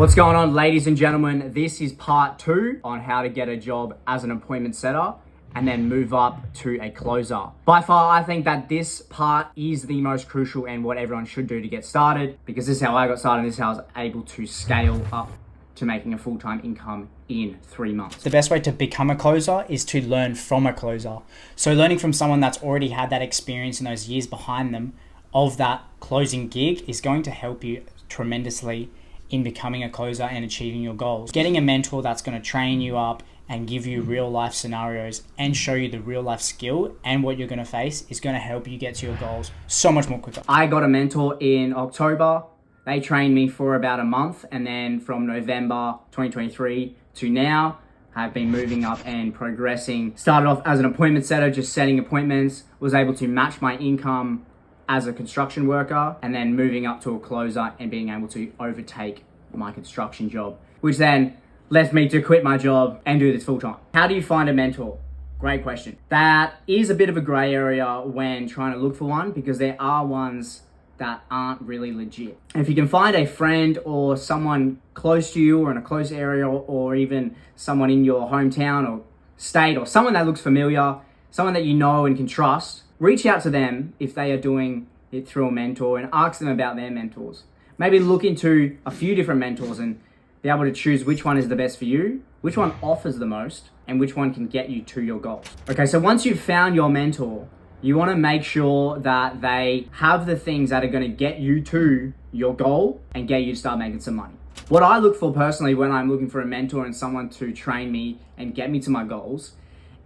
What's going on, ladies and gentlemen? This is part 2 on how to get a job as an appointment setter and then move up to a closer. By far, I think that this part is the most crucial and what everyone should do to get started, because this is how I got started and this is how I was able to scale up to making a full-time income in 3 months. The best way to become a closer is to learn from a closer. So learning from someone that's already had that experience and those years behind them of that closing gig is going to help you tremendously in becoming a closer and achieving your goals. Getting a mentor that's going to train you up and give you real life scenarios and show you the real life skill and what you're going to face is going to help you get to your goals so much more quicker. I got a mentor in October. They trained me for about a month, and then from November 2023 to now, I've been moving up and progressing. Started off as an appointment setter, just setting appointments, was able to match my income as a construction worker, and then moving up to a closer and being able to overtake my construction job, which then left me to quit my job and do this full time. How do you find a mentor? Great question. That is a bit of a gray area when trying to look for one, because there are ones that aren't really legit. If you can find a friend or someone close to you or in a close area, or even someone in your hometown or state, or someone that looks familiar, someone that you know and can trust, reach out to them if they are doing it through a mentor and ask them about their mentors. Maybe look into a few different mentors and be able to choose which one is the best for you, which one offers the most, and which one can get you to your goals. Okay, so once you've found your mentor, you want to make sure that they have the things that are going to get you to your goal and get you to start making some money. What I look for personally when I'm looking for a mentor and someone to train me and get me to my goals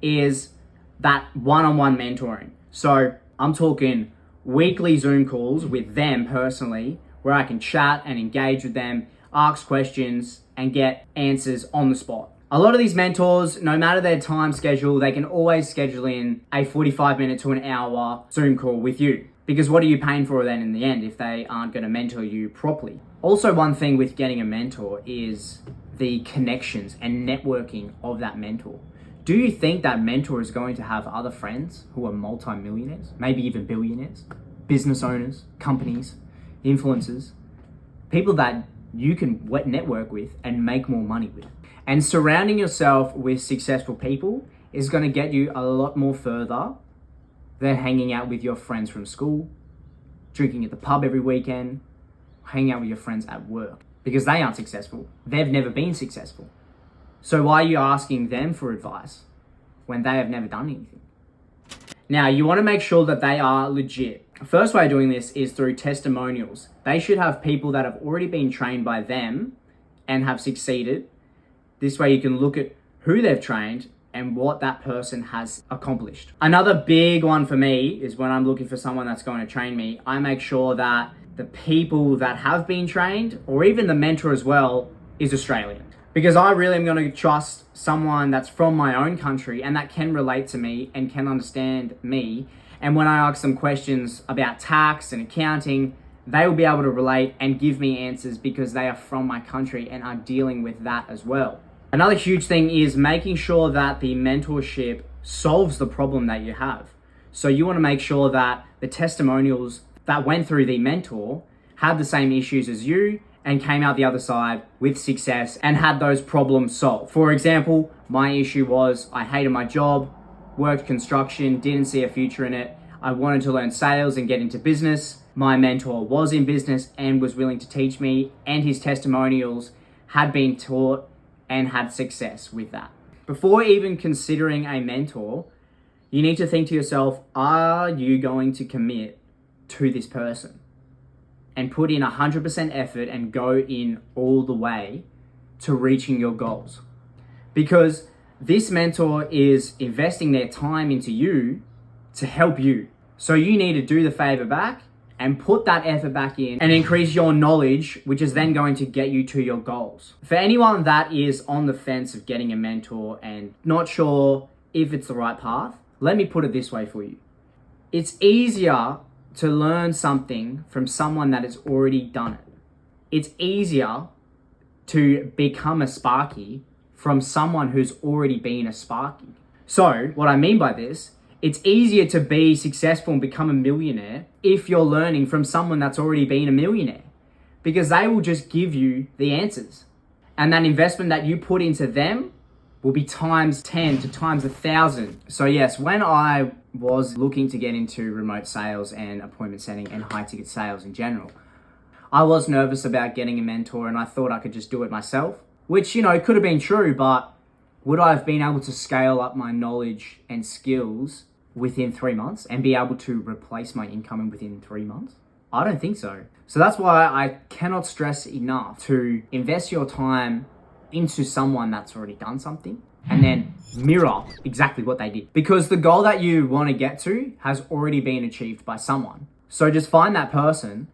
is that one-on-one mentoring. So I'm talking weekly Zoom calls with them personally, where I can chat and engage with them, ask questions, and get answers on the spot. A lot of these mentors, no matter their time schedule, they can always schedule in a 45-minute to an hour Zoom call with you. Because what are you paying for then in the end if they aren't going to mentor you properly? Also, one thing with getting a mentor is the connections and networking of that mentor. Do you think that mentor is going to have other friends who are multi-millionaires, maybe even billionaires, business owners, companies, influencers, people that you can network with and make more money with? And surrounding yourself with successful people is going to get you a lot more further than hanging out with your friends from school, drinking at the pub every weekend, hanging out with your friends at work, because they aren't successful. They've never been successful. So why are you asking them for advice when they have never done anything? Now, you want to make sure that they are legit. First way of doing this is through testimonials. They should have people that have already been trained by them and have succeeded. This way you can look at who they've trained and what that person has accomplished. Another big one for me is when I'm looking for someone that's going to train me, I make sure that the people that have been trained, or even the mentor as well, is Australian. Because I really am going to trust someone that's from my own country and that can relate to me and can understand me. And when I ask them questions about tax and accounting, they will be able to relate and give me answers because they are from my country and are dealing with that as well. Another huge thing is making sure that the mentorship solves the problem that you have. So you want to make sure that the testimonials that went through the mentor had the same issues as you and came out the other side with success and had those problems solved. For example, my issue was I hated my job, worked construction, didn't see a future in it. I wanted to learn sales and get into business. My mentor was in business and was willing to teach me, and his testimonials had been taught and had success with that. Before even considering a mentor, you need to think to yourself, are you going to commit to this person and put in 100% effort and go in all the way to reaching your goals? Because this mentor is investing their time into you to help you. So you need to do the favor back and put that effort back in and increase your knowledge, which is then going to get you to your goals. For anyone that is on the fence of getting a mentor and not sure if it's the right path, let me put it this way for you. It's easier to learn something from someone that has already done it. It's easier to become a Sparky from someone who's already been a Sparky. So what I mean by this, it's easier to be successful and become a millionaire if you're learning from someone that's already been a millionaire. because they will just give you the answers. And that investment that you put into them will be times 10 to times 1,000. So yes, when I was looking to get into remote sales and appointment setting and high ticket sales in general, I was nervous about getting a mentor, and I thought I could just do it myself, which, you know, could have been true, but would I have been able to scale up my knowledge and skills within 3 months and be able to replace my income within 3 months? I don't think so. So that's why I cannot stress enough to invest your time into someone that's already done something and then mirror exactly what they did. Because the goal that you want to get to has already been achieved by someone. So just find that person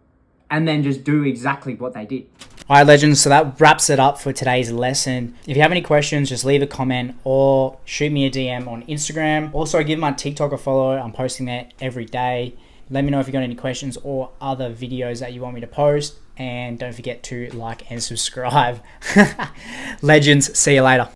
and then just do exactly what they did. All right, legends, so that wraps it up for today's lesson. If you have any questions, just leave a comment or shoot me a DM on Instagram. Also, give my TikTok a follow. I'm posting there every day. Let me know if you got any questions or other videos that you want me to post. And don't forget to like and subscribe. Legends, see you later.